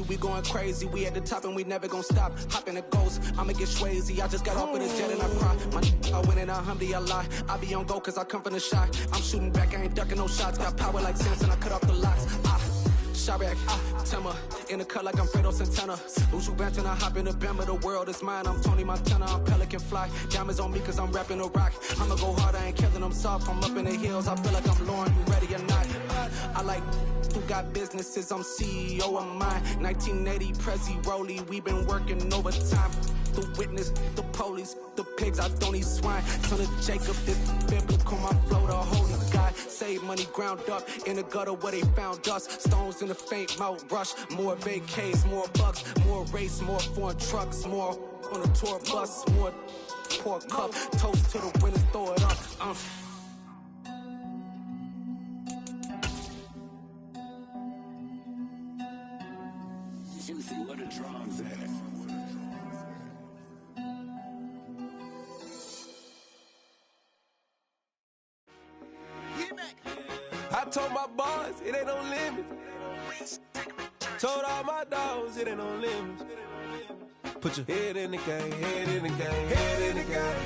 lazy, we going crazy. We at the top and we never gonna stop. Hopping the ghost, I'ma get Swayze. I just got off with a jet and I cry. I win in a Humvee, I lie. I be on go cause I come from the shot. I'm shooting back, I ain't ducking no shots. Got power like Samson, I cut off the locks. Shabak, Timmer, in the cut like I'm Fredo Santana. Lose you back and I hop in the Bama, the world is mine. I'm Tony Montana, I'm Pelican Fly. Diamonds on me cause I'm rapping a rock. I'ma go hard, I ain't killing them soft. I'm up in the hills, I feel like I'm Lauren, you ready or not? I like who got businesses, I'm CEO of mine. 1980 Prezi Rolly, we been working overtime. The witness, the police, the pigs, I don't eat swine. Son of Jacob, this biblical, my flow, the holy God. Save money ground up in the gutter where they found us. Stones in the faint mouth rush. More vacays, more bucks, more race, more foreign trucks, more on a tour bus, more pork cup. Toast to the winners, throw it up. Juicy, what a drums at. I told my boys, it ain't no limit. Told all my dogs, it ain't no limit. Put your head in the game, head in the game, head in the game.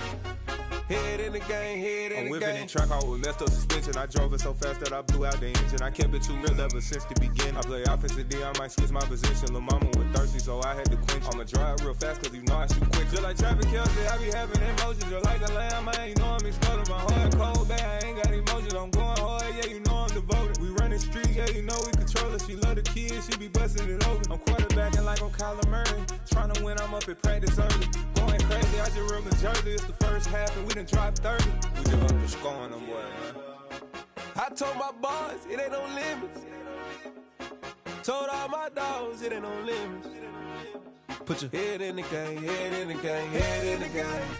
Head in the game, head in the game. I'm whipping in track, I was messed up suspension. I drove it so fast that I blew out the engine. I kept it too real ever since the beginning. I play offensive D, I might switch my position. Lil' mama was thirsty, so I had to quench. I'ma drive real fast, cause you know I shoot quick. Just like traffic Kelsey, I be having emotions. Just like a lamb, man, you know I'm exploding. My heart cold, bad, I ain't got emotions. I'm going hard, yeah, you know I'm devoted. We running streets, yeah, you know we control it. She love the kids, she be busting it over. I'm quarterbacking like I'm Kyler Murray. Trying to win, I'm up at practice early. Going crazy, I just real Jersey. It's the first half and we done dropped 30. We just up to scoring them, boy, man. I told my boys, it ain't no limits. Told all my dogs, it ain't no limits. Put your head in the game, head in the game, head in the game.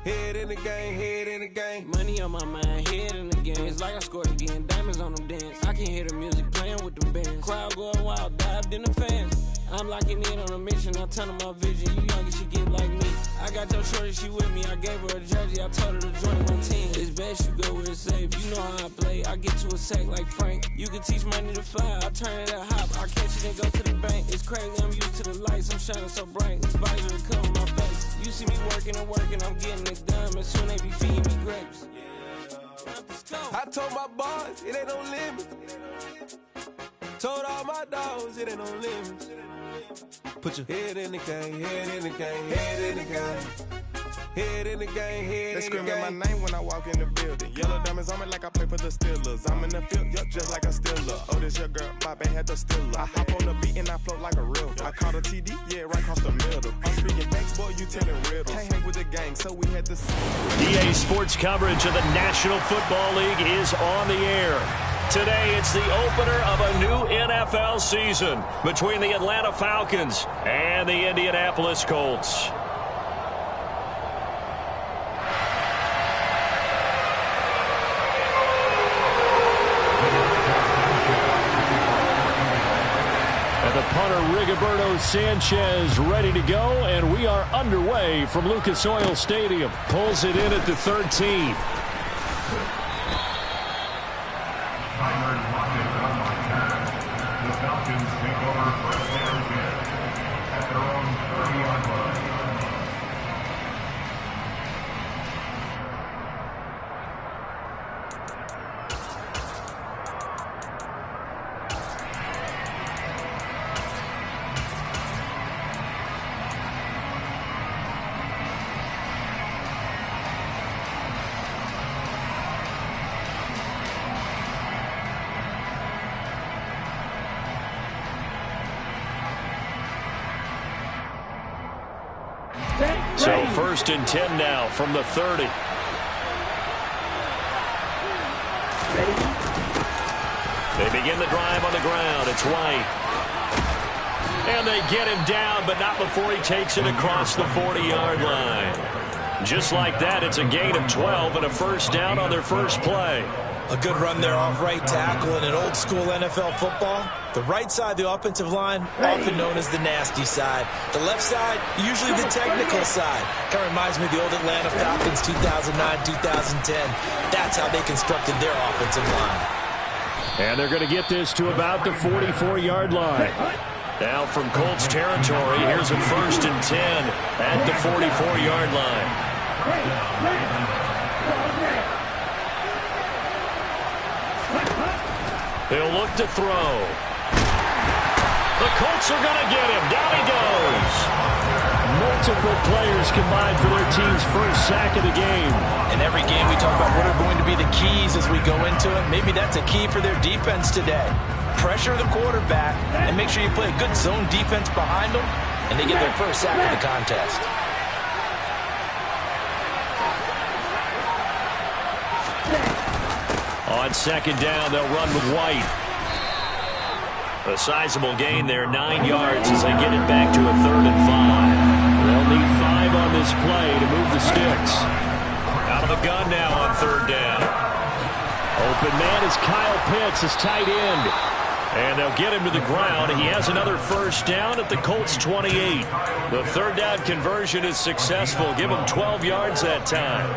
Head in the game, head in the game. Money on my mind, head in the game. It's like I scored again, diamonds on them dance. I can hear the music playing with them bands. Crowd going wild, dived in the fans. I'm locking in on a mission, I tell them my vision. You young, you should get like me. I got your shorty, she with me. I gave her a jersey, I told her to join my team. It's best you go where it's safe. You know how I play. I get to a sack like Frank. You can teach money to fly. I turn it at hop. I catch it and go to the bank. It's crazy, I'm used to the lights. I'm shining so bright. This visor will cover my face. You see me working and working. I'm getting it done. And soon they be feeding me grapes. I told my boys, it ain't no limit. Told all my dogs, it ain't no limits. Put your head in the game, head in the game, head in the game. Head in the game, head in the game. They screaming my name when I walk in the building. Yellow diamonds on me like I play for the Steelers. I'm in the field, yup, just like a Steeler. Oh, this your girl, my band had the Steeler. I hop on the beat and I float like a real. I caught a TD, yeah, right across the middle. I'm speaking thanks, boy, you telling riddles. Can't hang with the gang, so we had to see. EA Sports coverage of the National Football League is on the air. Today, it's the opener of a new NFL season between the Atlanta Falcons and the Indianapolis Colts. And the punter, Rigoberto Sanchez, ready to go, and we are underway from Lucas Oil Stadium. Pulls it in at the 13. So 1st and 10 now from the 30. They begin the drive on the ground. It's White. And they get him down, but not before he takes it across the 40-yard line. Just like that, it's a gain of 12 and a first down on their first play. A good run there off right tackle in an old-school NFL football. The right side, the offensive line, often known as the nasty side. The left side, usually the technical side. Kind of reminds me of the old Atlanta Falcons 2009-2010. That's how they constructed their offensive line. And they're going to get this to about the 44-yard line. Now from Colts territory, here's a 1st and 10 at the 44-yard line. He'll look to throw. The Colts are going to get him. Down he goes. Multiple players combined for their team's first sack of the game. In every game we talk about what are going to be the keys as we go into it. Maybe that's a key for their defense today. Pressure the quarterback and make sure you play a good zone defense behind them, and they get their first sack of the contest. On 2nd down, they'll run with White. A sizable gain there, 9 yards as they get it back to a 3rd and 5. They'll need 5 on this play to move the sticks. Out of the gun now on 3rd down. Open man is Kyle Pitts, his tight end. And they'll get him to the ground. He has another 1st down at the Colts 28. The 3rd down conversion is successful. Give him 12 yards that time.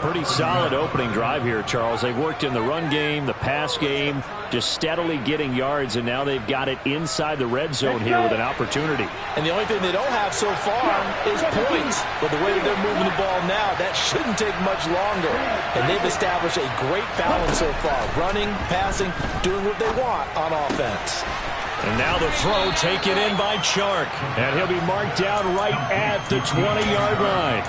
Pretty solid opening drive here, Charles. They've worked in the run game, the pass game, just steadily getting yards, and now they've got it inside the red zone here with an opportunity. And the only thing they don't have so far is points. But the way that they're moving the ball now, that shouldn't take much longer. And they've established a great balance so far. Running, passing, doing what they want on offense. And now the throw taken in by Chark. And he'll be marked down right at the 20-yard line.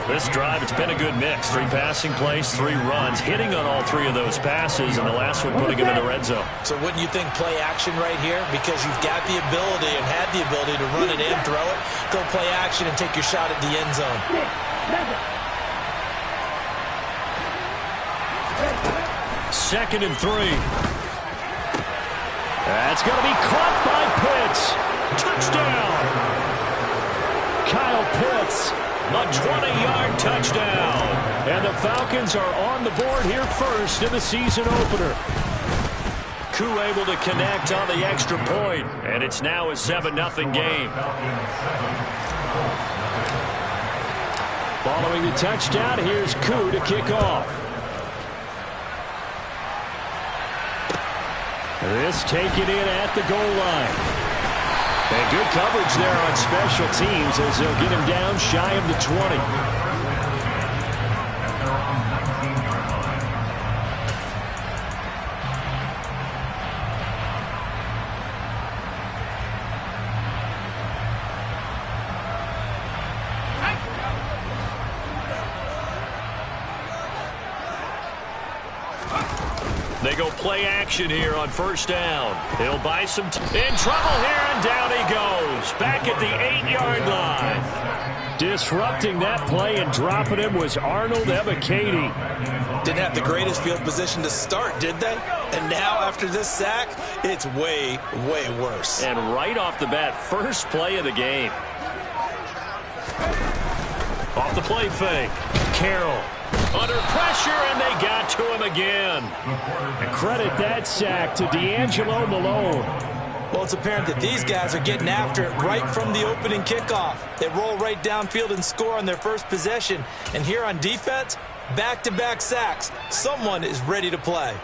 This drive, it's been a good mix. 3 passing plays, 3 runs, hitting on all 3 of those passes, and the last one putting him in the red zone. So wouldn't you think play action right here? Because you've got the ability and had the ability to run it in, throw it, go play action and take your shot at the end zone. 2nd and 3. That's going to be caught by Pitts. Touchdown! Kyle Pitts. A 20-yard touchdown. And the Falcons are on the board here first in the season opener. Koo able to connect on the extra point, and it's now a 7-0 game. Following the touchdown, here's Koo to kick off. This taken in at the goal line. And good coverage there on special teams as they'll get him down shy of the 20. They go play action here on 1st down. He'll buy some in trouble here, and down he goes. Back at the 8-yard line. Disrupting that play and dropping him was Arnold Ebiketie. Didn't have the greatest field position to start, did they? And now after this sack, it's way, way worse. And right off the bat, first play of the game. Off the play fake. Carroll. Under pressure, and they got to him again. And credit that sack to D'Angelo Malone. Well, it's apparent that these guys are getting after it right from the opening kickoff. They roll right downfield and score on their first possession. And here on defense, back-to-back sacks. Someone is ready to play.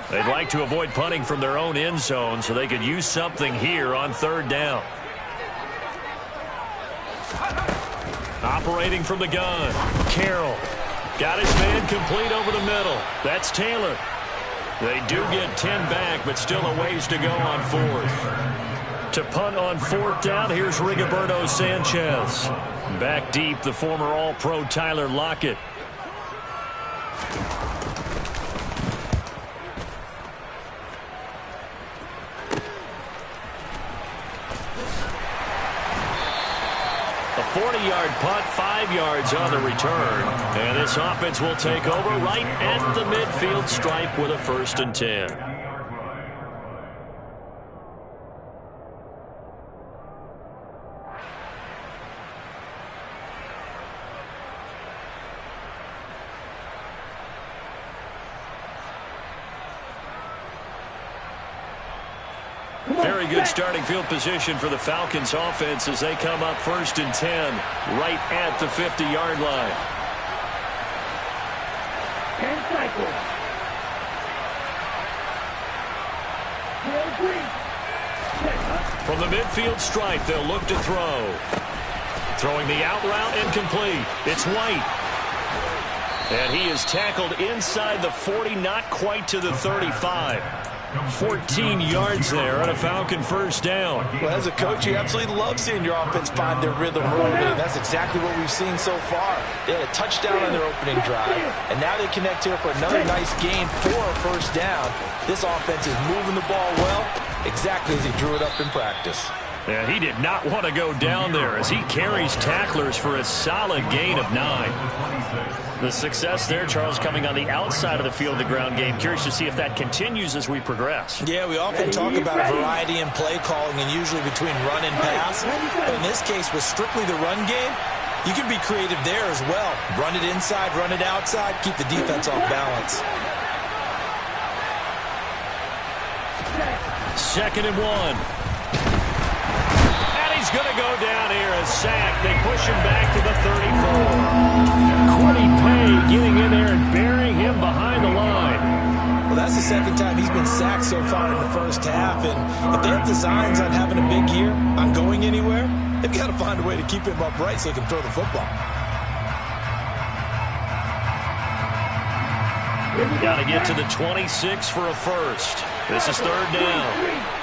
They'd like to avoid punting from their own end zone so they could use something here on 3rd down. Operating from the gun. Carroll. Got his man complete over the middle. That's Taylor. They do get 10 back, but still a ways to go on 4th. To punt on 4th down, here's Rigoberto Sanchez. Back deep, the former All-Pro Tyler Lockett. A 40-yard punt, 5 yards on the return. And this offense will take over right at the midfield stripe with a 1st and 10. Very good starting field position for the Falcons offense as they come up 1st and 10 right at the 50-yard line. 10 cycles. From the midfield stripe, they'll look to throw. Throwing the out route incomplete. It's White. And he is tackled inside the 40, not quite to the 35. 14 yards there on a Falcon first down. Well, as a coach, you absolutely love seeing your offense find their rhythm early, and that's exactly what we've seen so far. They had a touchdown on their opening drive, and now they connect here for another nice gain for a first down. This offense is moving the ball well, exactly as he drew it up in practice. Yeah, he did not want to go down there as he carries tacklers for a solid gain of 9. The success there, Charles, coming on the outside of the field, the ground game. Curious to see if that continues as we progress. Yeah, we often talk about variety in play calling and usually between run and pass. But in this case, with strictly the run game, you can be creative there as well. Run it inside, run it outside, keep the defense off balance. 2nd and 1. He's going to go down here, a sack. They push him back to the 34. Quiddy Pay getting in there and burying him behind the line. Well, that's the second time he's been sacked so far in the first half. And if they have designs on having a big year, on going anywhere, they've got to find a way to keep him upright so he can throw the football. Got to get to the 26 for a first. This is 3rd down.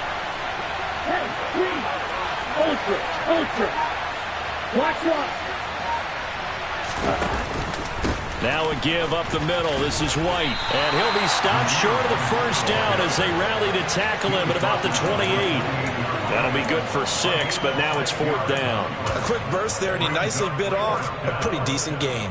Ultra. Watch one. Now a give up the middle. This is White. And he'll be stopped short of the first down as they rally to tackle him at about the 28. That'll be good for 6, but now it's 4th down. A quick burst there, and he nicely bit off a pretty decent gain.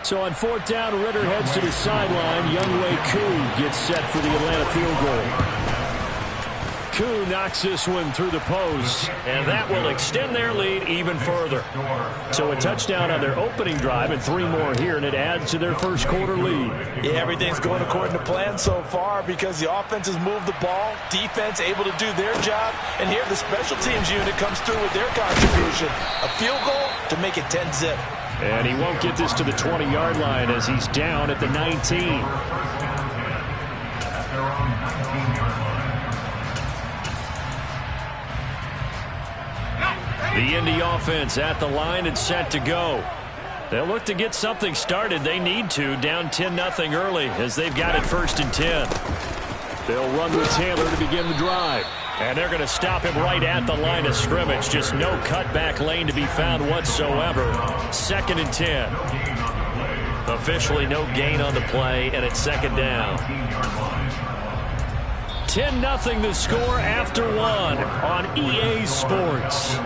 So on 4th down, Ritter heads to the sideline. Younghoe Koo gets set for the Atlanta field goal. Koo knocks this one through the post, and that will extend their lead even further. So a touchdown on their opening drive and 3 more here, and it adds to their first quarter lead. Yeah, everything's going according to plan so far because the offense has moved the ball, defense able to do their job, and here the special teams unit comes through with their contribution. A field goal to make it 10-zip. And he won't get this to the 20-yard line as he's down at the 19. The Indy offense at the line and set to go. They'll look to get something started. They need to, down 10-0 early as they've got it 1st and 10. They'll run with Taylor to begin the drive. And they're going to stop him right at the line of scrimmage. Just no cutback lane to be found whatsoever. 2nd and 10. Officially no gain on the play, and it's 2nd down. 10-0 the score after 1 on EA Sports.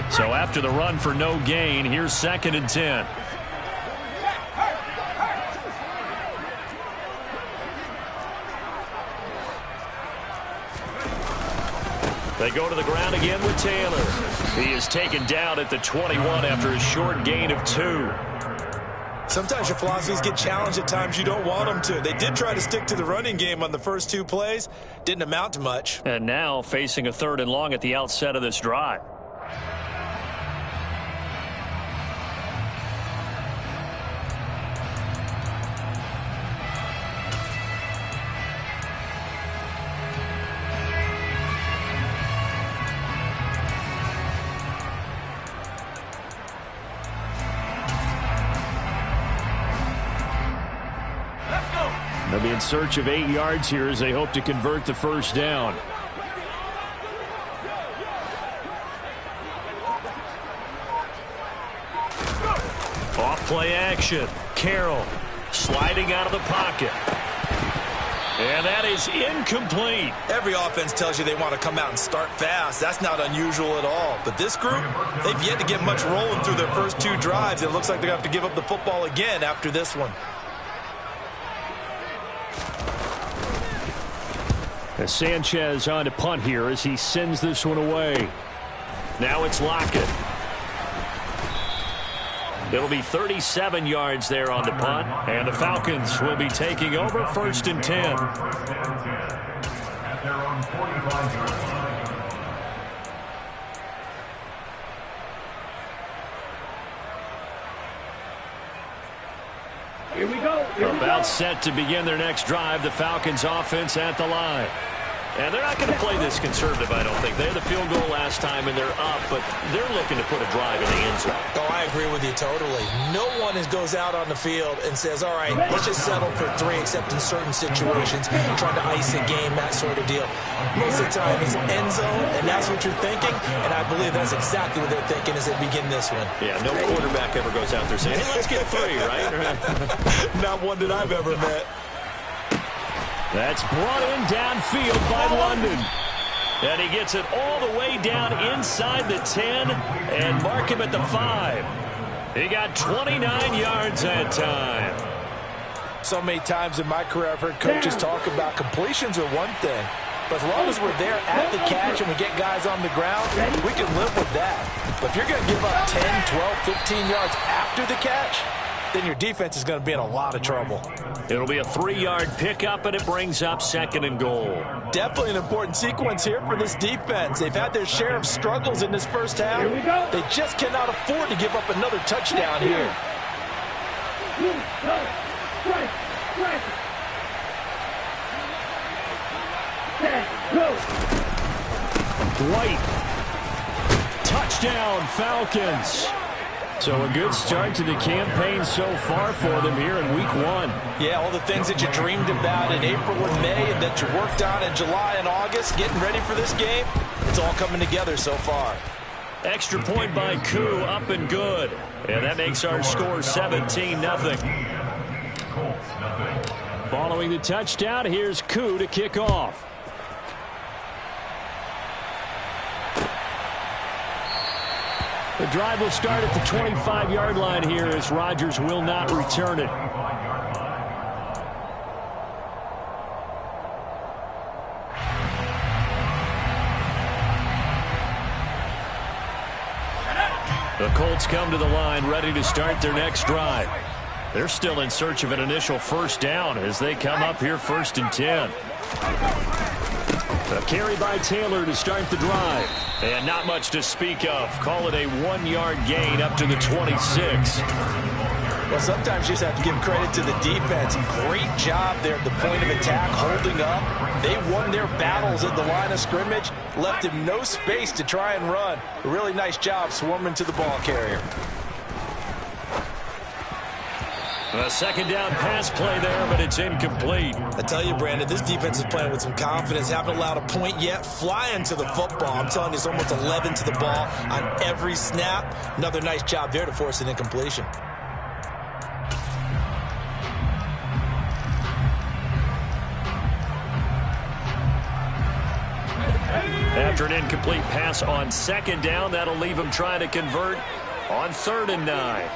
So after the run for no gain, here's 2nd and 10. They go to the ground again with Taylor. He is taken down at the 21 after a short gain of 2. Sometimes your philosophies get challenged at times you don't want them to. They did try to stick to the running game on the first 2 plays. Didn't amount to much. And now facing a 3rd and long at the outset of this drive. They'll be in search of 8 yards here as they hope to convert the first down. Off play action. Carroll sliding out of the pocket. And that is incomplete. Every offense tells you they want to come out and start fast. That's not unusual at all. But this group, they've yet to get much rolling through their first 2 drives. It looks like they're going to have to give up the football again after this one. As Sanchez on to punt here as he sends this one away. Now it's Lockett. It'll be 37 yards there on the punt, and the Falcons will be taking over 1st and 10. At their own 45-yard line. Here we go. About set to begin their next drive. The Falcons offense at the line. And they're not going to play this conservative, I don't think. They had the field goal last time, and they're up, but they're looking to put a drive in the end zone. Oh, I agree with you totally. No one goes out on the field and says, all right, let's just settle for 3, except in certain situations, trying to ice a game, that sort of deal. Most of the time, it's end zone, and that's what you're thinking, and I believe that's exactly what they're thinking as they begin this one. Yeah, no quarterback ever goes out there saying, hey, let's get 3, right? Not one that I've ever met. That's brought in downfield by London. And he gets it all the way down inside the 10 and mark him at the 5. He got 29 yards that time. So many times in my career I've heard coaches talk about completions are one thing. But as long as we're there at the catch and we get guys on the ground, we can live with that. But if you're going to give up 10, 12, 15 yards after the catch, then your defense is going to be in a lot of trouble. It'll be a 3-yard pickup, and it brings up 2nd and goal. Definitely an important sequence here for this defense. They've had their share of struggles in this first half. Here we go. They just cannot afford to give up another touchdown here. Dwight. Touchdown, Falcons. So a good start to the campaign so far for them here in week 1. Yeah, all the things that you dreamed about in April and May and that you worked on in July and August, getting ready for this game, it's all coming together so far. Extra point by Koo, up and good. And that makes our score 17-0. Following the touchdown, here's Koo to kick off. The drive will start at the 25-yard line here as Rodgers will not return it. The Colts come to the line ready to start their next drive. They're still in search of an initial first down as they come up here 1st and 10. A carry by Taylor to start the drive. And not much to speak of. Call it a 1-yard gain up to the 26. Well, sometimes you just have to give credit to the defense. Great job there at the point of attack, holding up. They won their battles at the line of scrimmage, left him no space to try and run. A really nice job swarming to the ball carrier. A 2nd down pass play there, but it's incomplete. I tell you, Brandon, this defense is playing with some confidence. Haven't allowed a point yet. Flying to the football. I'm telling you, it's almost 11 to the ball on every snap. Another nice job there to force an incompletion. After an incomplete pass on 2nd down, that'll leave him trying to convert on 3rd and 9.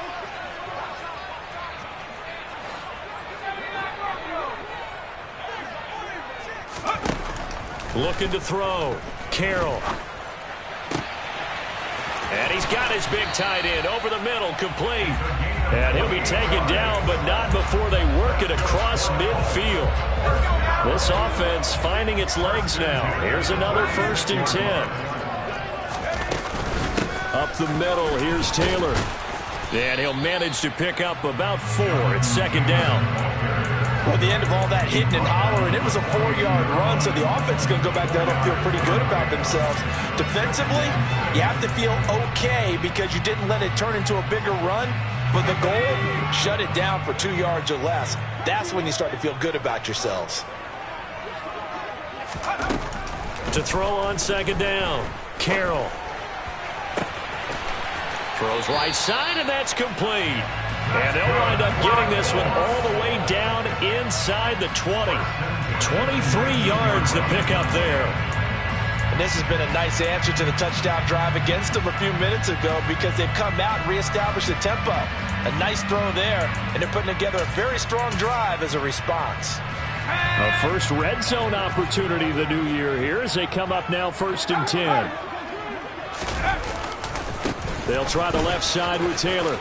Looking to throw. Carroll. And he's got his big tight end over the middle, complete. And he'll be taken down, but not before they work it across midfield. This offense finding its legs now. Here's another 1st and 10. Up the middle, here's Taylor. And he'll manage to pick up about 4 at 2nd down. Well, at the end of all that hitting and hollering, it was a 4-yard run, so the offense is going to go back there and feel pretty good about themselves. Defensively, you have to feel okay because you didn't let it turn into a bigger run, but the goal, shut it down for 2 yards or less. That's when you start to feel good about yourselves. To throw on 2nd down, Carroll. Throws right side, and that's complete. And they'll wind up getting this one all the way down inside the 20. 23 yards to pick up there. And this has been a nice answer to the touchdown drive against them a few minutes ago because they've come out and reestablished the tempo. A nice throw there, and they're putting together a very strong drive as a response. A first red zone opportunity the new year here as they come up now 1st and 10. They'll try the left side with Taylor.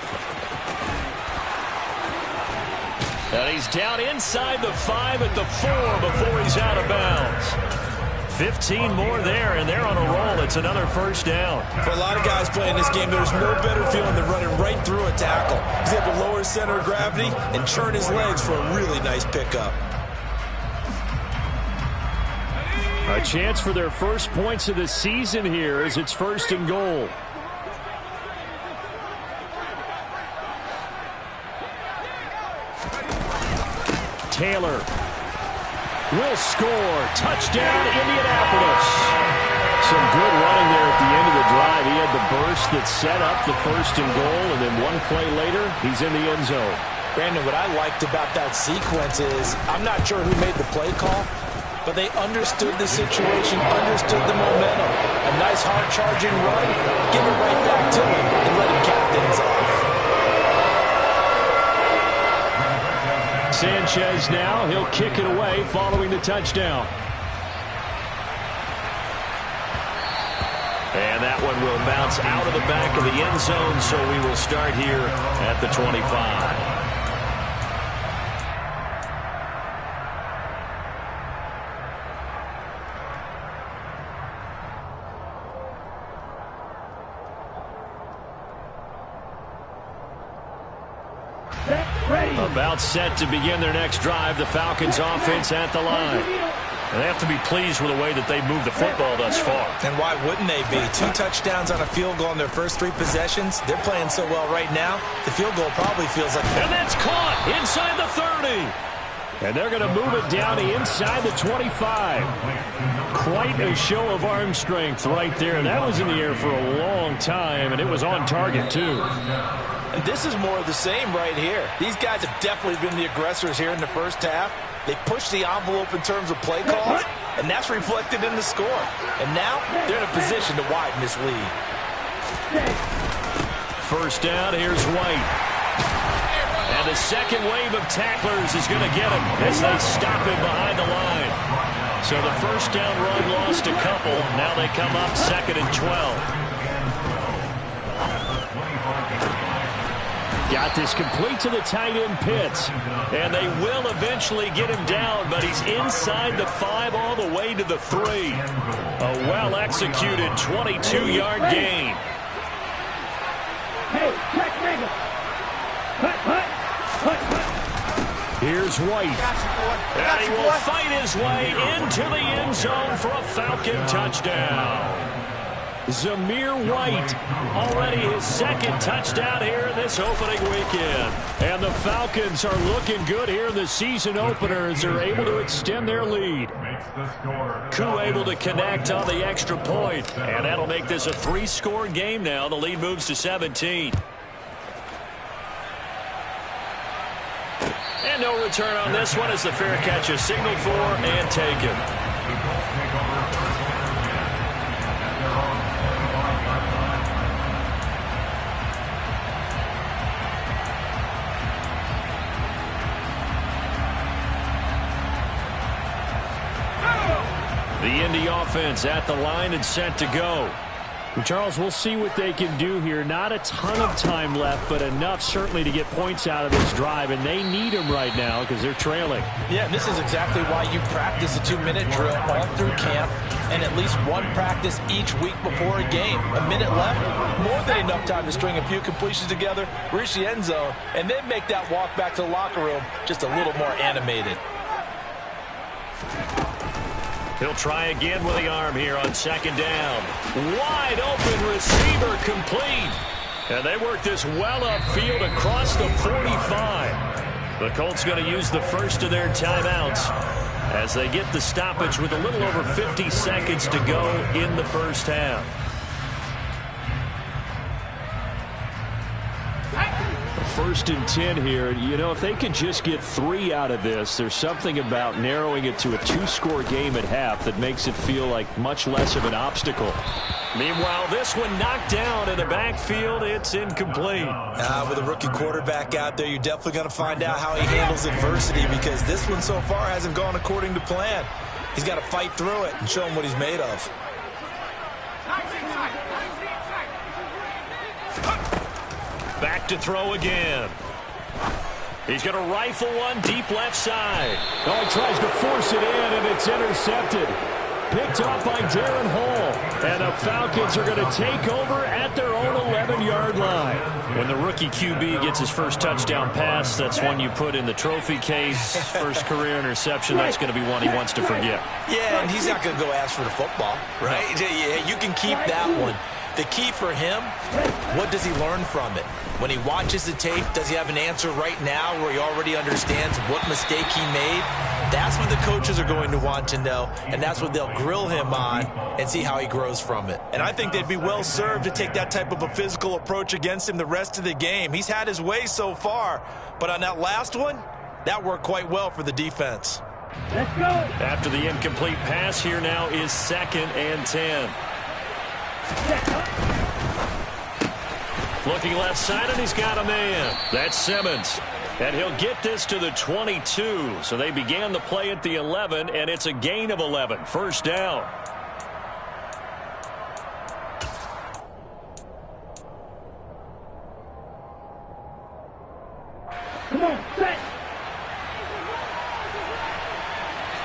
And he's down inside the 5 at the 4 before he's out of bounds. 15 more there, and they're on a roll. It's another first down. For a lot of guys playing this game, there's no better feeling than running right through a tackle. He's able to lower his center of gravity and churn his legs for a really nice pickup. A chance for their first points of the season here as it's 1st and goal. Taylor will score. Touchdown, Indianapolis. Some good running there at the end of the drive. He had the burst that set up the 1st and goal, and then one play later, he's in the end zone. Brandon, what I liked about that sequence is I'm not sure who made the play call, but they understood the situation, understood the momentum. A nice hard-charging run, give it right back to him, and let him cap things off. Sanchez now, he'll kick it away following the touchdown. And that one will bounce out of the back of the end zone, so we will start here at the 25. About set to begin their next drive. The Falcons offense at the line. And they have to be pleased with the way that they've moved the football thus far. And why wouldn't they be? 2 touchdowns on a field goal in their first 3 possessions. They're playing so well right now, the field goal probably feels like... And that's caught inside the 30. And they're going to move it down to inside the 25. Quite a show of arm strength right there. That was in the air for a long time, and it was on target, too. And this is more of the same right here. These guys have definitely been the aggressors here in the first half. They pushed the envelope in terms of play calls, and that's reflected in the score. And now they're in a position to widen this lead. First down, here's White. And the second wave of tacklers is going to get him as they stop him behind the line. So the first down run lost a couple. Now they come up 2nd and 12. Got this complete to the tight end Pitts. And they will eventually get him down, but he's inside the 5 all the way to the 3. A well-executed 22-yard gain. Here's White. And he will fight his way into the end zone for a Falcon touchdown. Zamir White, already his 2nd touchdown here in this opening weekend. And the Falcons are looking good here in the season opener as they're able to extend their lead. Koo able to connect on the extra point, and that'll make this a 3-score game now. The lead moves to 17. And no return on this one as the fair catch is signaled for and taken. The Indy offense at the line and set to go. And Charles, we'll see what they can do here. Not a ton of time left, but enough certainly to get points out of this drive, and they need them right now because they're trailing. Yeah, this is exactly why you practice a 2-minute drill all through camp and at least one practice each week before a game. A minute left, more than enough time to string a few completions together, reach the end zone, and then make that walk back to the locker room just a little more animated. He'll try again with the arm here on 2nd down. Wide open receiver complete. And they work this well upfield across the 45. The Colts going to use the first of their timeouts as they get the stoppage with a little over 50 seconds to go in the first half. First and 10 here. You know, if they could just get 3 out of this, there's something about narrowing it to a 2-score game at half that makes it feel like much less of an obstacle. Meanwhile, this one knocked down in the backfield. It's incomplete. With a rookie quarterback out there, you're definitely going to find out how he handles adversity because this one so far hasn't gone according to plan. He's got to fight through it and show him what he's made of. Back to throw again. He's going to rifle one deep left side. Oh, he tries to force it in, and it's intercepted. Picked off by Darren Hall. And the Falcons are going to take over at their own 11-yard line. When the rookie QB gets his first touchdown pass, that's one you put in the trophy case. First career interception, that's going to be one he wants to forget. Yeah, and he's not going to go ask for the football, right? Yeah, you can keep that one. The key for him, what does he learn from it? When he watches the tape, does he have an answer right now where he already understands what mistake he made? That's what the coaches are going to want to know, and that's what they'll grill him on and see how he grows from it. And I think they'd be well served to take that type of a physical approach against him the rest of the game. He's had his way so far, but on that last one, that worked quite well for the defense. Let's go. After the incomplete pass, here now is 2nd and 10. Looking left side, and he's got a man. That's Simmons. And he'll get this to the 22. So they began the play at the 11, and it's a gain of 11. First down. Come on, set.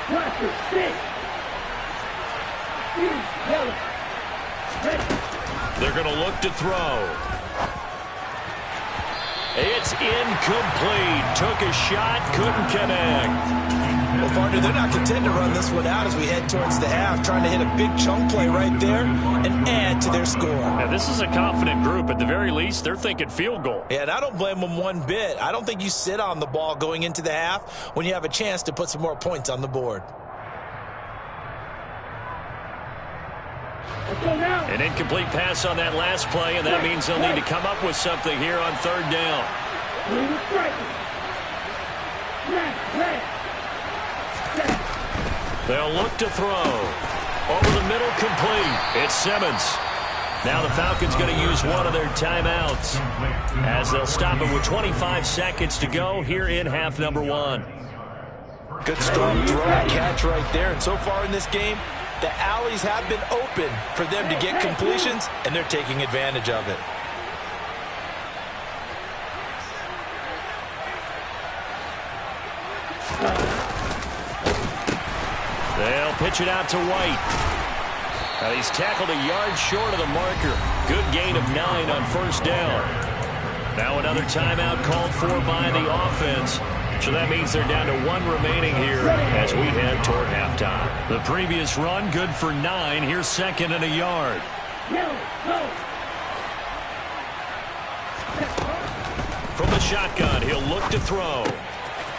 Watch it, sit. Yellow. They're going to look to throw. It's incomplete. Took a shot, couldn't connect. Well, partner, they're not content to run this one out as we head towards the half, trying to hit a big chunk play right there and add to their score. Now, this is a confident group. At the very least, they're thinking field goal. Yeah, and I don't blame them one bit. I don't think you sit on the ball going into the half when you have a chance to put some more points on the board. An incomplete pass on that last play, and that means they'll need to come up with something here on 3rd down. They'll look to throw. Over the middle, complete. It's Simmons. Now the Falcons going to use one of their timeouts as they'll stop it with 25 seconds to go here in half number 1. Good strong throw and catch right there. And so far in this game, the alleys have been open for them to get completions, and they're taking advantage of it. They'll pitch it out to White. He's tackled a yard short of the marker. Good gain of 9 on 1st down. Now another timeout called for by the offense. So that means they're down to 1 remaining here as we head toward halftime. The previous run, good for 9. Here's 2nd and a yard. From the shotgun, he'll look to throw.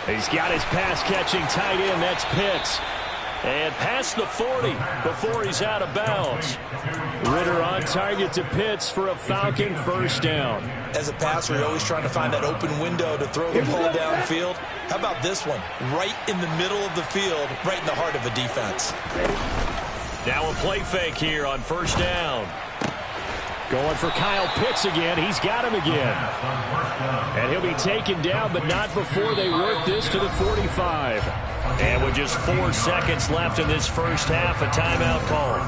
He's got his pass-catching tight end. That's Pitts. And past the 40 before he's out of bounds. Ritter on target to Pitts for a Falcon 1st down. As a passer, you're always trying to find that open window to throw the ball downfield. How about this one? Right in the middle of the field, right in the heart of a defense. Now a play fake here on 1st down. Going for Kyle Pitts again. He's got him again. And he'll be taken down, but not before they work this to the 45. And with just 4 seconds left in this first half, a timeout call.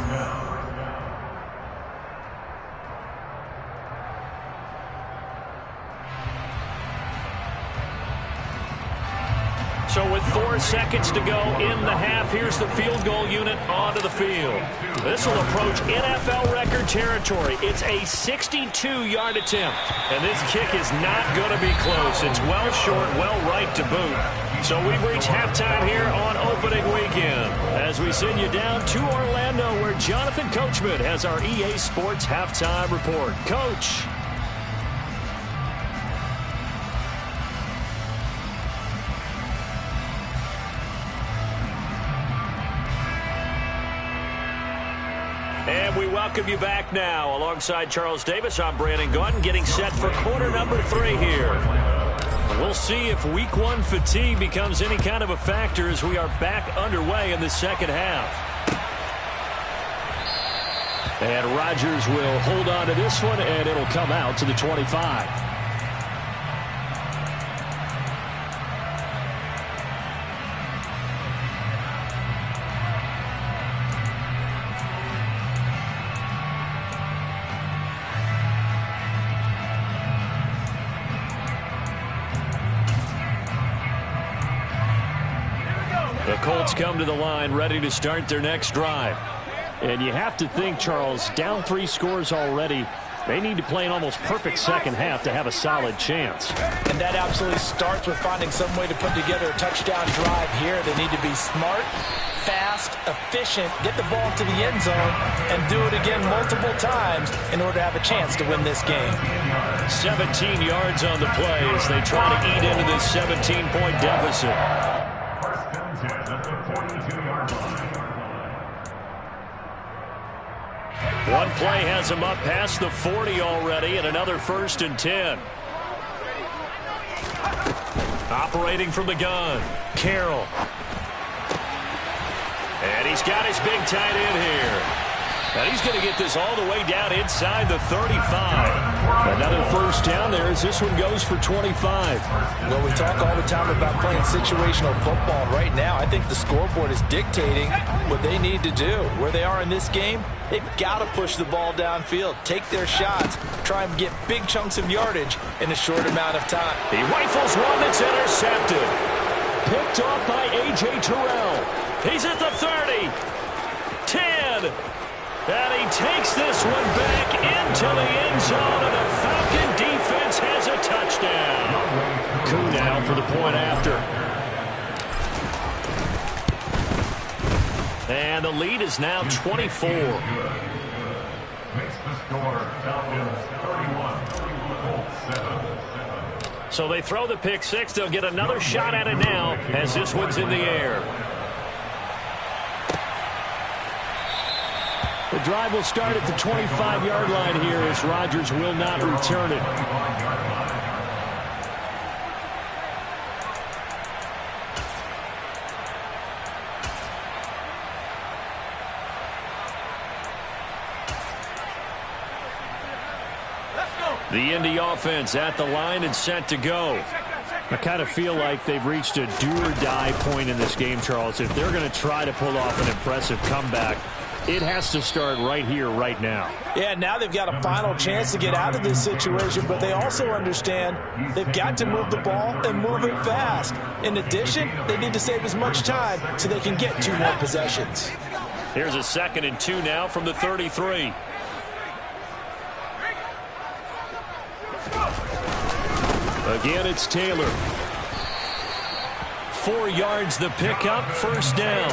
So with 4 seconds to go in the half, here's the field goal unit onto the field. This will approach NFL record territory. It's a 62-yard attempt. And this kick is not going to be close. It's well short, well right to boot. So we've reached halftime here on opening weekend as we send you down to Orlando where Jonathan Coachman has our EA Sports halftime report. Coach. And we welcome you back now. Alongside Charles Davis, I'm Brandon Gordon, getting set for quarter number 3 here. We'll see if week 1 fatigue becomes any kind of a factor as we are back underway in the second half. And Rodgers will hold on to this one, and it'll come out to the 25. The Colts come to the line ready to start their next drive. And you have to think, Charles, down 3 scores already. They need to play an almost perfect second half to have a solid chance. And that absolutely starts with finding some way to put together a touchdown drive here. They need to be smart, fast, efficient, get the ball to the end zone, and do it again multiple times in order to have a chance to win this game. 17 yards on the play as they try to eat into this 17-point deficit. First and 10 at the 42-yard line. One play has him up past the 40 already, and another 1st and 10. Operating from the gun, Carroll. And he's got his big tight end here. And he's going to get this all the way down inside the 35. Another first down there as this one goes for 25. Well, we talk all the time about playing situational football. Right now, I think the scoreboard is dictating what they need to do. Where they are in this game, they've got to push the ball downfield, take their shots, try and get big chunks of yardage in a short amount of time. He rifles one that's intercepted. Picked off by A.J. Terrell. He's at the 30. 10. And he takes this one back into the end zone, and the Falcon defense has a touchdown. Koo now for the point after. And the lead is now 24. Makes the score Falcons 31, Colts 7. So they throw the pick six. They'll get another shot at it now as this one's in the air. The drive will start at the 25-yard line here as Rodgers will not return it. The Indy offense at the line and set to go. I kind of feel like they've reached a do-or-die point in this game, Charles. If they're going to try to pull off an impressive comeback, it has to start right here, right now. Yeah, now they've got a final chance to get out of this situation, but they also understand they've got to move the ball and move it fast. In addition, they need to save as much time so they can get 2 more possessions. Here's a 2nd and 2 now from the 33. Again, it's Taylor. 4 yards the pickup, 1st down.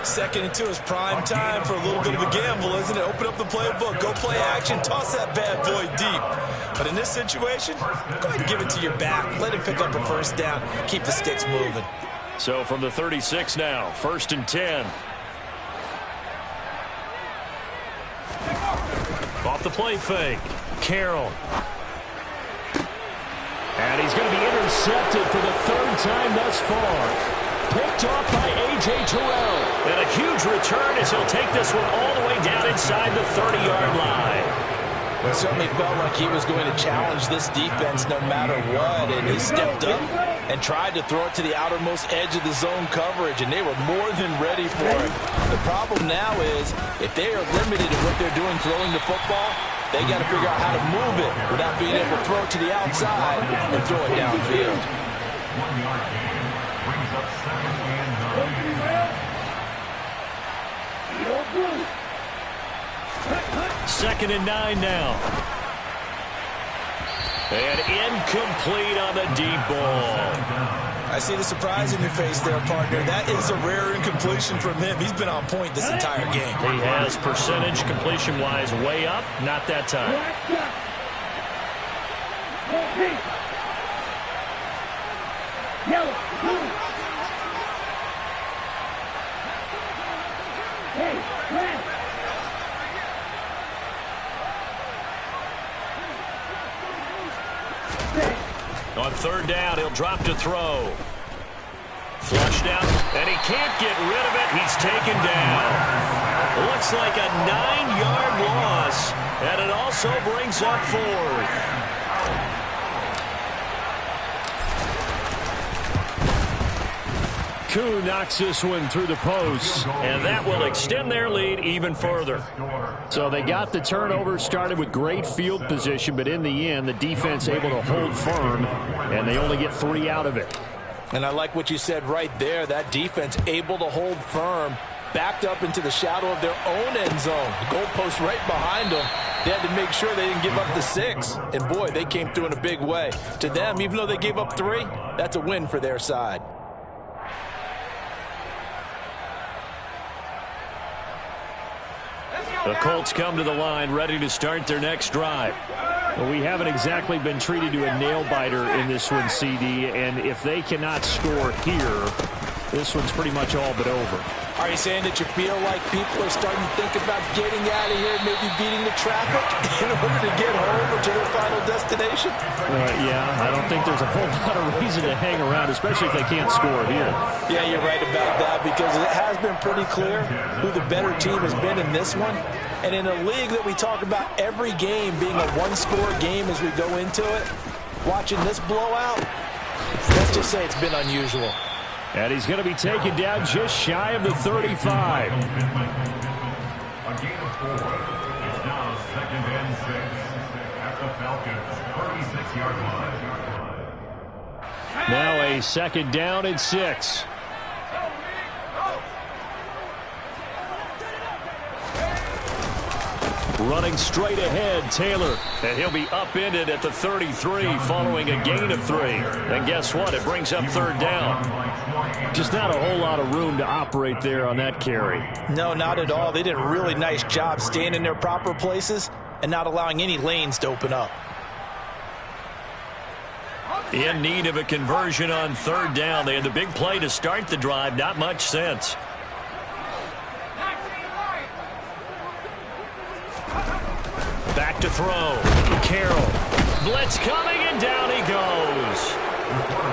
2nd and 2 is prime time for a little bit of a gamble, isn't it? Open up the playbook, go play action, toss that bad boy deep. But in this situation, go ahead and give it to your back. Let him pick up a 1st down. Keep the sticks moving. So from the 36 now, 1st and 10. Off the play fake, Carroll. And he's going to be intercepted for the 3rd time thus far. Picked off by A.J. Terrell. And a huge return as he'll take this one all the way down inside the 30-yard line. It certainly felt like he was going to challenge this defense no matter what, and he stepped up and tried to throw it to the outermost edge of the zone coverage, and they were more than ready for it. The problem now is if they are limited in what they're doing throwing the football, they got to figure out how to move it without being able to throw it to the outside and throw it downfield. 1-yard gain brings up 2nd and 9. 2nd and 9 now. And incomplete on the deep ball. I see the surprise in your face there, partner. That is a rare incompletion from him. He's been on point this entire game. He has percentage completion-wise way up. Not that time. Yellow, blue. Hey, red. On 3rd down, he'll drop to throw. Flushed out, and he can't get rid of it. He's taken down. Looks like a 9-yard loss, and it also brings up 4th. Koo knocks this one through the post, and that will extend their lead even further. So they got the turnover, started with great field position, but in the end, the defense able to hold firm, and they only get 3 out of it. And I like what you said right there. That defense able to hold firm, backed up into the shadow of their own end zone. The goalpost right behind them. They had to make sure they didn't give up the 6. And, boy, they came through in a big way. To them, even though they gave up 3, that's a win for their side. The Colts come to the line ready to start their next drive. Well, we haven't exactly been treated to a nail-biter in this one, CD, and if they cannot score here, this one's pretty much all but over. Are you saying that you feel like people are starting to think about getting out of here, maybe beating the traffic in order to get home or to their final destination? Yeah, I don't think there's a whole lot of reason to hang around, especially if they can't score here. Yeah, you're right about that, because it has been pretty clear who the better team has been in this one. And in a league that we talk about every game being a one-score game as we go into it, watching this blowout, let's just say it's been unusual. And he's going to be taken down just shy of the 35. A gain of 4. It's now 2nd and 6 at the Falcons' 36-yard line. Now a 2nd down and 6. Running straight ahead, Taylor. And he'll be upended at the 33 following a gain of 3. And guess what? It brings up 3rd down. Just not a whole lot of room to operate there on that carry. No, not at all. They did a really nice job staying in their proper places and not allowing any lanes to open up. In need of a conversion on 3rd down. They had the big play to start the drive. Not much sense. Back to throw. Carroll. Blitz coming, and down he goes.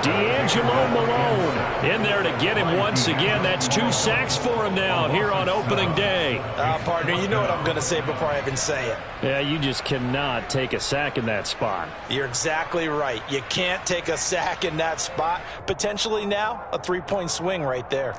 D'Angelo Malone in there to get him once again. That's 2 sacks for him now here on opening day. Partner, you know what I'm going to say before I even say it. Yeah, you just cannot take a sack in that spot. You're exactly right. You can't take a sack in that spot. Potentially now a 3-point swing right there.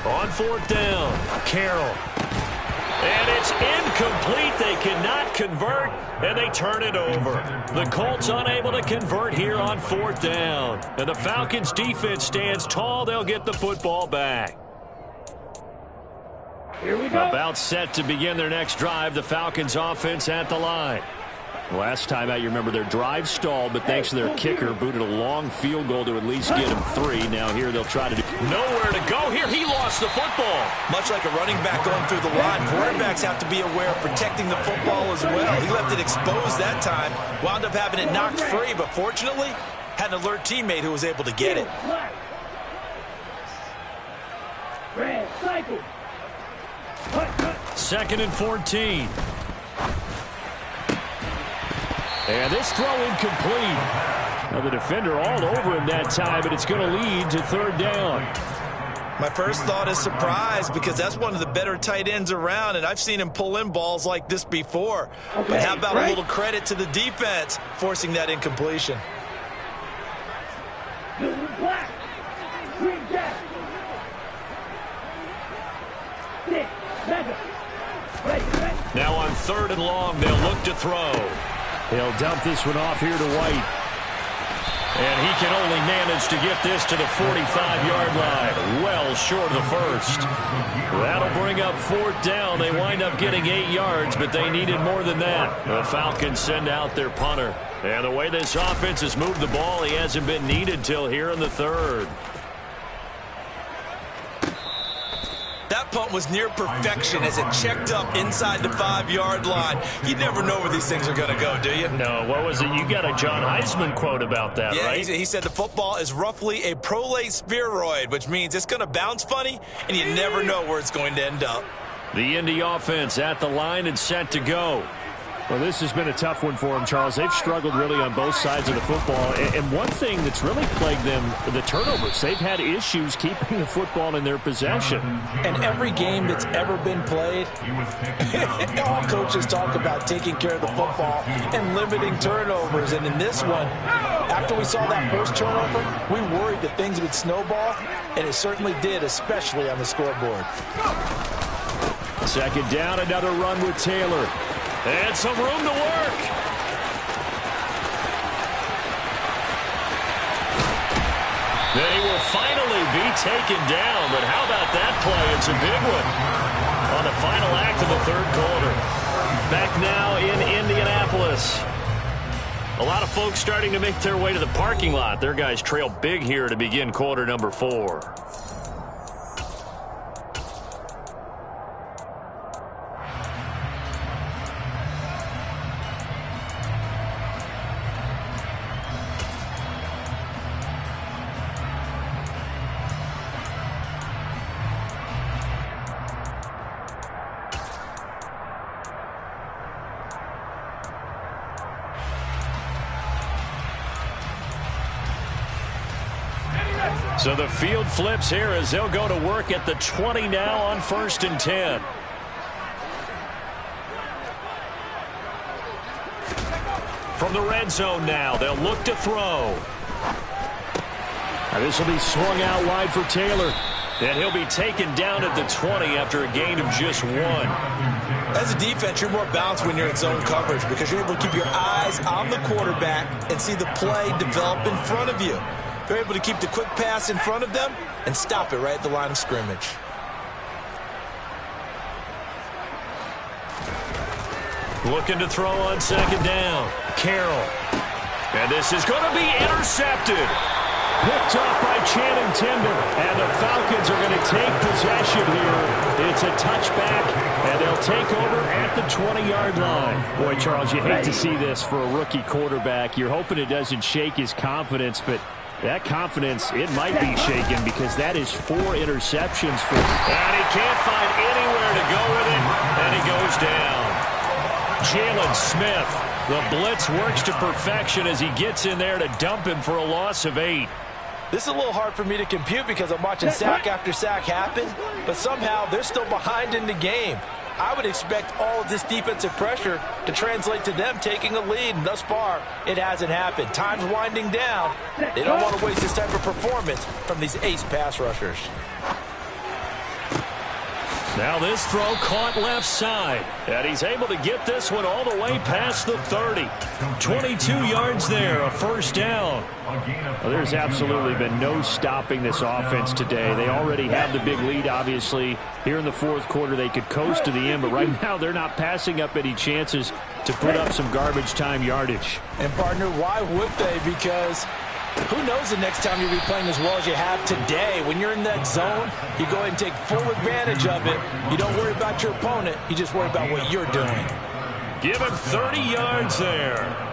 On 4th down, Carroll. And it's incomplete. They cannot convert, and they turn it over. The Colts unable to convert here on 4th down. And the Falcons' defense stands tall. They'll get the football back. Here we go. About set to begin their next drive. The Falcons' offense at the line. Last time out, you remember their drive stalled, but thanks to their kicker, booted a long field goal to at least get him 3. Now here they'll try to do nowhere to go here. He lost the football. Much like a running back going through the line, quarterbacks have to be aware of protecting the football as well. He left it exposed that time, wound up having it knocked free, but fortunately, had an alert teammate who was able to get it. Red cycle. 2nd and 14. And this throw incomplete. Now the defender all over him that time, but it's going to lead to 3rd down. My first thought is surprise, because that's one of the better tight ends around, and I've seen him pull in balls like this before. But how about a little credit to the defense forcing that incompletion? Black. Green jack. 6. Mega. Ready. Now on 3rd and long, they'll look to throw. He'll dump this one off here to White. And he can only manage to get this to the 45-yard line. Well short of the first. That'll bring up 4th down. They wind up getting 8 yards, but they needed more than that. The Falcons send out their punter. And the way this offense has moved the ball, he hasn't been needed till here in the 3rd. That punt was near perfection as it checked up inside the 5-yard line. You never know where these things are going to go, do you? No, what was it? You got a John Heisman quote about that, yeah, right? He said the football is roughly a prolate spheroid, which means it's going to bounce funny, and you never know where it's going to end up. The Indy offense at the line and set to go. Well, this has been a tough one for them, Charles. They've struggled really on both sides of the football. And one thing that's really plagued them, the turnovers. They've had issues keeping the football in their possession. And every game that's ever been played, all coaches talk about taking care of the football and limiting turnovers. And in this one, after we saw that first turnover, we worried that things would snowball, and it certainly did, especially on the scoreboard. Second down, another run with Taylor. And some room to work. Then he will finally be taken down. But how about that play? It's a big one on the final act of the third quarter. Back now in Indianapolis. A lot of folks starting to make their way to the parking lot. Their guys trail big here to begin quarter number 4. So the field flips here as they'll go to work at the 20 now on 1st and 10. From the red zone now, they'll look to throw. This will be swung out wide for Taylor. And he'll be taken down at the 20 after a gain of just 1. As a defense, you're more balanced when you're in zone coverage because you're able to keep your eyes on the quarterback and see the play develop in front of you. They're able to keep the quick pass in front of them and stop it right at the line of scrimmage. Looking to throw on second down. Carroll. And this is going to be intercepted. Picked up by Channing Tindall. And the Falcons are going to take possession here. It's a touchback, and they'll take over at the 20-yard line. Boy, Charles, you hate to see this for a rookie quarterback. You're hoping it doesn't shake his confidence, but that confidence, it might be shaken because that is 4 interceptions for him. And he can't find anywhere to go with it, and he goes down. Jalen Smith, the blitz works to perfection as he gets in there to dump him for a loss of 8. This is a little hard for me to compute because I'm watching sack after sack happen, but somehow they're still behind in the game. I would expect all of this defensive pressure to translate to them taking a lead, and thus far, it hasn't happened. Time's winding down. They don't want to waste this type of performance from these ace pass rushers. Now this throw caught left side, and he's able to get this one all the way past the 30. 22 yards there, a first down. Well, there's absolutely been no stopping this offense today. They already have the big lead, obviously. Here in the fourth quarter, they could coast to the end, but right now they're not passing up any chances to put up some garbage time yardage. And, partner, why would they? Because who knows the next time you'll be playing as well as you have today. When you're in that zone, you go ahead and take full advantage of it. You don't worry about your opponent. You just worry about what you're doing. Give him 30 yards there.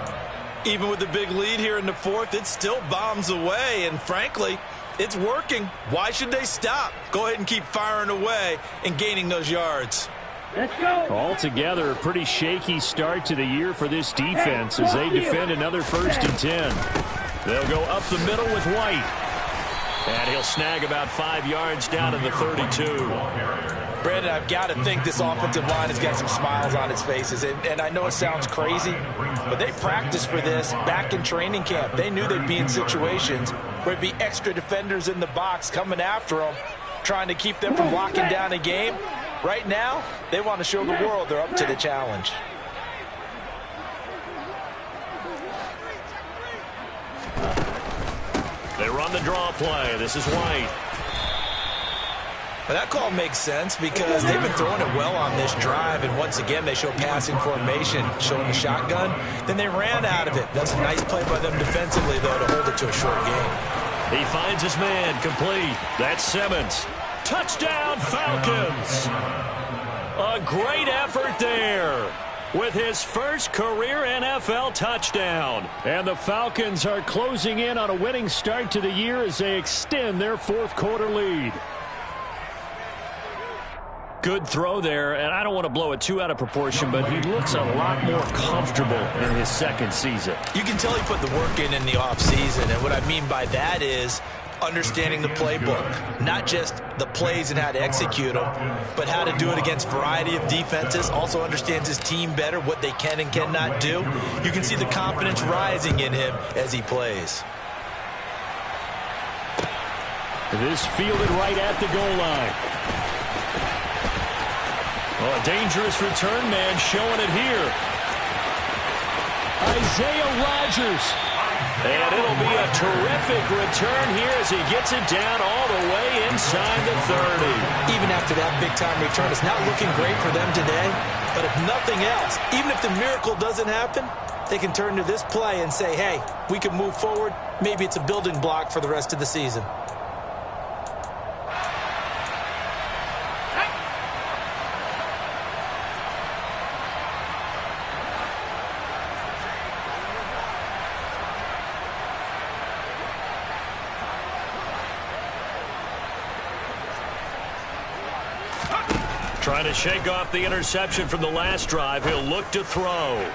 Even with the big lead here in the fourth, it still bombs away. And frankly, it's working. Why should they stop? Go ahead and keep firing away and gaining those yards. Let's go. Altogether, a pretty shaky start to the year for this defense as they defend another 1st and 10. They'll go up the middle with White. And he'll snag about 5 yards down to the 32. Brandon, I've got to think this offensive line has got some smiles on its faces. And I know it sounds crazy, but they practiced for this back in training camp. They knew they'd be in situations where it'd be extra defenders in the box coming after them, trying to keep them from locking down a game. Right now, they want to show the world they're up to the challenge. They run the draw play. This is White. Well, that call makes sense because they've been throwing it well on this drive, and once again they show passing formation, showing the shotgun. Then they ran out of it. That's a nice play by them defensively, though, to hold it to a short game. He finds his man complete. That's Simmons. Touchdown, Falcons. A great effort there with his first career NFL touchdown. And the Falcons are closing in on a winning start to the year as they extend their fourth quarter lead. good throw there, and I don't want to blow it too out of proportion, but he looks a lot more comfortable in his second season. You can tell he put the work in the offseason, and what I mean by that is understanding the playbook, not just the plays and how to execute them, but how to do it against a variety of defenses. Also understands his team better, what they can and cannot do. You can see the confidence rising in him as he plays. This fielded right at the goal line. Oh, a dangerous return man showing it here. Isaiah Rodgers. And it'll be a terrific return here as he gets it down all the way inside the 30. Even after that big-time return, it's not looking great for them today. But if nothing else, even if the miracle doesn't happen, they can turn to this play and say, hey, we can move forward. Maybe it's a building block for the rest of the season. Trying to shake off the interception from the last drive. He'll look to throw. And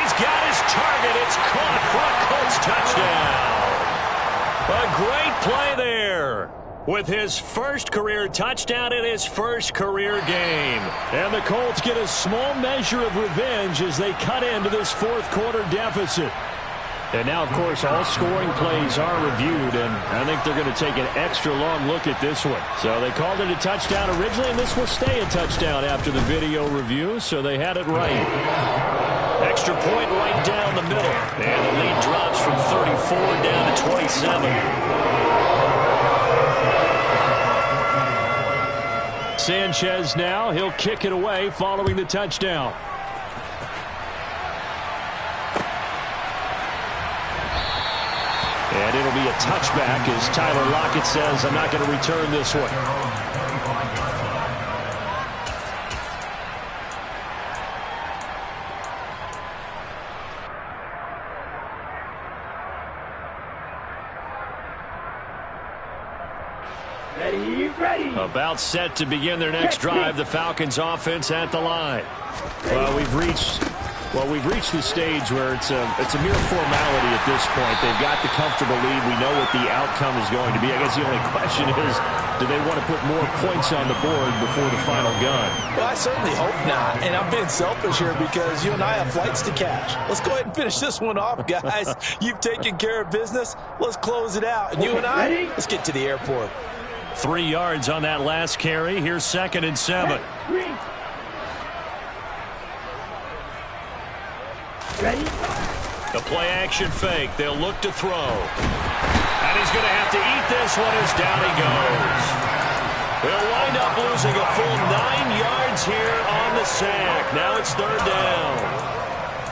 he's got his target. It's caught for a Colts touchdown. A great play there with his first career touchdown in his first career game. And the Colts get a small measure of revenge as they cut into this fourth quarter deficit. And now, of course, all scoring plays are reviewed, and I think they're going to take an extra long look at this one. So they called it a touchdown originally, and this will stay a touchdown after the video review, so they had it right. Extra point right down the middle, and the lead drops from 34 down to 27. Sanchez now, he'll kick it away following the touchdown. And it'll be a touchback as Tyler Lockett says, I'm not going to return this one. Ready. About set to begin their next drive, the Falcons offense at the line. Well, we've reached the stage where it's a mere formality at this point. They've got the comfortable lead. We know what the outcome is going to be. I guess the only question is, do they want to put more points on the board before the final gun? Well, I certainly hope not. And I'm being selfish here because you and I have flights to catch. Let's go ahead and finish this one off, guys. You've taken care of business. Let's close it out. And you and I, let's get to the airport. 3 yards on that last carry. Here's 2nd and 7. Ready? The play action fake. They'll look to throw. And he's going to have to eat this one as down he goes. They'll wind up losing a full 9 yards here on the sack. Now it's 3rd down.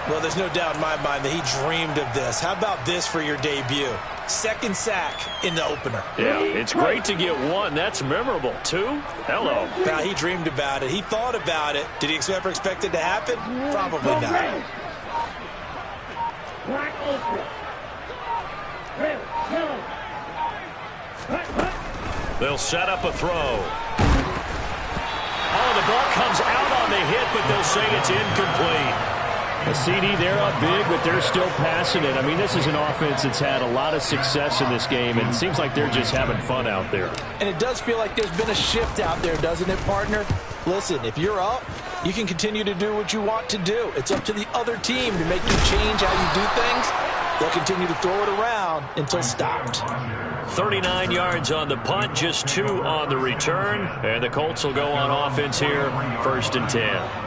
Well, there's no doubt in my mind that he dreamed of this. How about this for your debut? 2nd sack in the opener. Yeah, it's great to get 1. That's memorable. 2? Hello. Now, he dreamed about it. He thought about it. Did he ever expect it to happen? Probably not. Black ultra. Red, yellow. They'll set up a throw. Oh, the ball comes out on the hit, but they'll say it's incomplete. A CD, they're up big, but they're still passing it. I mean, this is an offense that's had a lot of success in this game, and it seems like they're just having fun out there. And it does feel like there's been a shift out there, doesn't it, partner? Listen, if you're up, you can continue to do what you want to do. It's up to the other team to make you change how you do things. They'll continue to throw it around until stopped. 39 yards on the punt, just 2 on the return. And the Colts will go on offense here, 1st and 10.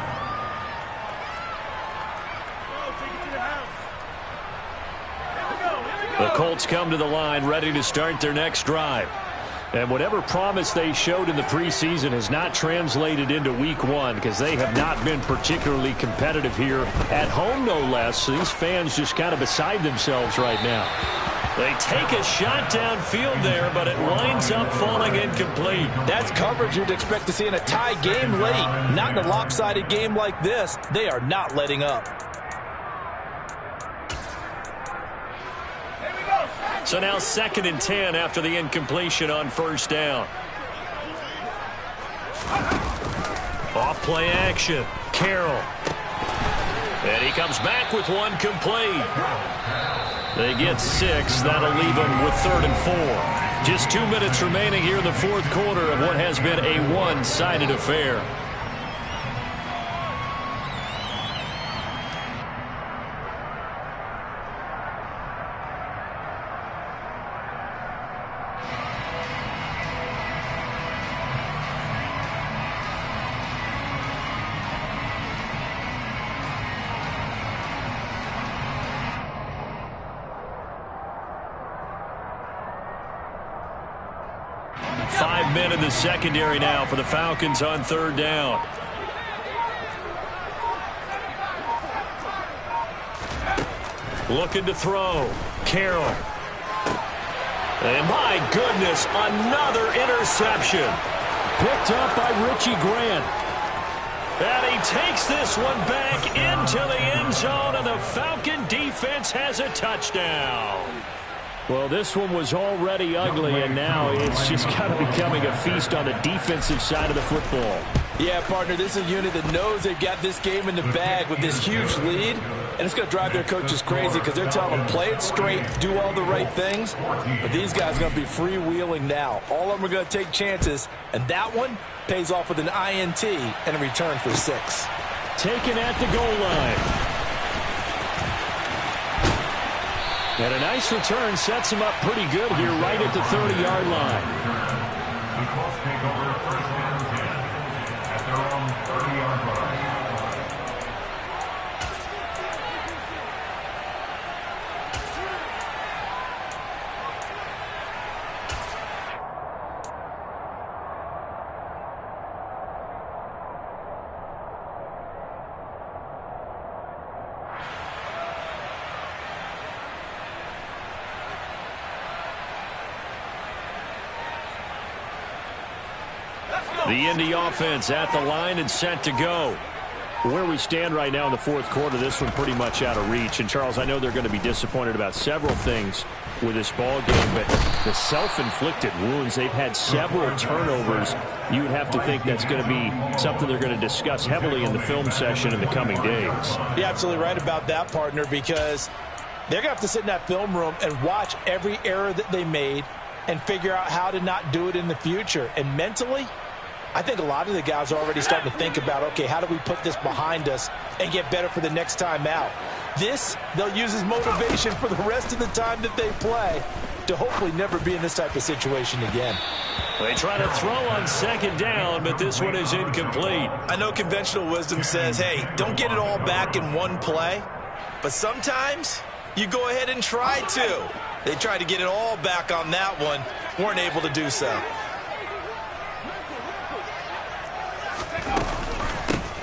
The Colts come to the line ready to start their next drive. And whatever promise they showed in the preseason has not translated into week 1 because they have not been particularly competitive here at home, no less. These fans just kind of beside themselves right now. They take a shot downfield there, but it winds up falling incomplete. That's coverage you'd expect to see in a tie game late. Not in a lopsided game like this. They are not letting up. So now 2nd and 10 after the incompletion on 1st down. Play action. Carroll. And he comes back with one complete. They get 6. That'll leave them with 3rd and 4. Just 2 minutes remaining here in the fourth quarter of what has been a one-sided affair. Men in the secondary now for the Falcons on 3rd down. Looking to throw. Carroll. And my goodness, another interception. Picked up by Richie Grant. And he takes this one back into the end zone, and the Falcon defense has a touchdown. Well, this one was already ugly, and now it's just kind of becoming a feast on the defensive side of the football. Yeah, partner, this is a unit that knows they've got this game in the bag with this huge lead, and it's going to drive their coaches crazy because they're telling them, play it straight, do all the right things, but these guys are going to be freewheeling now. All of them are going to take chances, and that one pays off with an INT and a return for 6. Taken at the goal line. And a nice return sets him up pretty good here right at the 30-yard line. The Colts take over 1st and 10 at their own 30-yard line. The Indy offense at the line and set to go. Where we stand right now in the fourth quarter, this one pretty much out of reach. And, Charles, I know they're going to be disappointed about several things with this ball game, but the self-inflicted wounds, they've had several turnovers. You would have to think that's going to be something they're going to discuss heavily in the film session in the coming days. You're absolutely right about that, partner, because they're going to have to sit in that film room and watch every error that they made and figure out how to not do it in the future. And mentally, I think a lot of the guys are already starting to think about, okay, how do we put this behind us and get better for the next time out? This, they'll use as motivation for the rest of the time that they play to hopefully never be in this type of situation again. They try to throw on 2nd down, but this one is incomplete. I know conventional wisdom says, hey, don't get it all back in one play, but sometimes you go ahead and try to. They tried to get it all back on that one, weren't able to do so.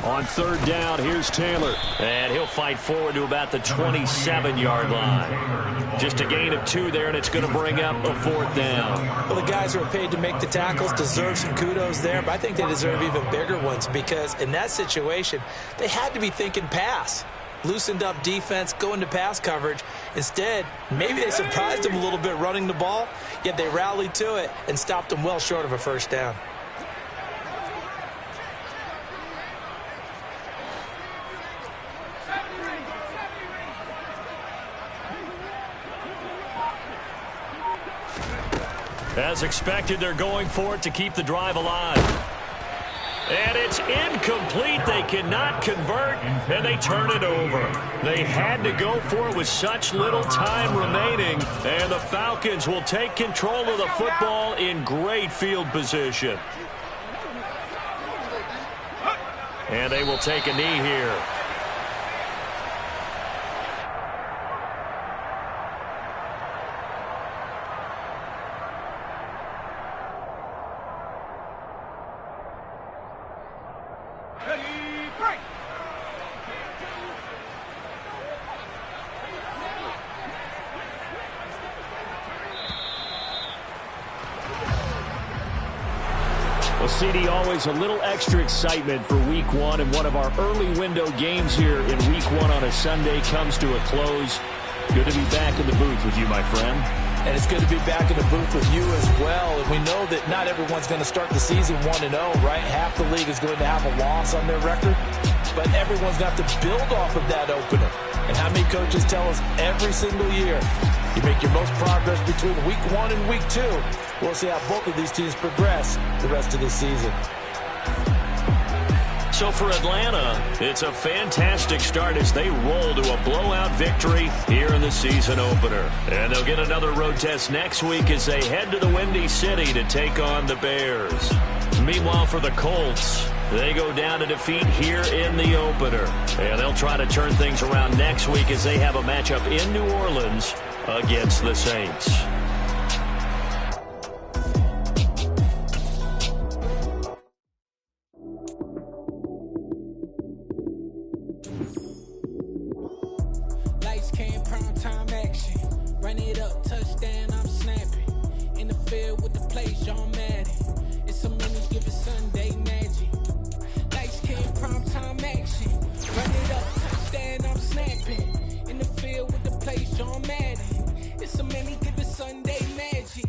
On 3rd down, here's Taylor. And he'll fight forward to about the 27-yard line. Just a gain of 2 there, and it's going to bring up a 4th down. Well, the guys who are paid to make the tackles deserve some kudos there, but I think they deserve even bigger ones because in that situation, they had to be thinking pass. Loosened up defense, go into pass coverage. Instead, maybe they surprised them a little bit running the ball, yet they rallied to it and stopped them well short of a 1st down. As expected, they're going for it to keep the drive alive. And it's incomplete. They cannot convert, and they turn it over. They had to go for it with such little time remaining, and the Falcons will take control of the football in great field position. And they will take a knee here. CD, always a little extra excitement for Week 1, and one of our early window games here in Week 1 on a Sunday comes to a close. Good to be back in the booth with you, my friend. And it's good to be back in the booth with you as well. And we know that not everyone's going to start the season 1-0, right? Half the league is going to have a loss on their record. But everyone's got to build off of that opener. And how many coaches tell us every single year, you make your most progress between week 1 and week 2. We'll see how both of these teams progress the rest of the season. So for Atlanta, it's a fantastic start as they roll to a blowout victory here in the season opener. And they'll get another road test next week as they head to the Windy City to take on the Bears. Meanwhile, for the Colts, they go down to defeat here in the opener. And they'll try to turn things around next week as they have a matchup in New Orleans against the Saints. Lights came, prime time action. Run it up, touchdown, I'm snapping. In the field with the play, John Madden. It's a mini, give it Sunday magic. Lights came, prime time action. Run it up, touchdown, I'm snapping. In the field with the play, John Madden.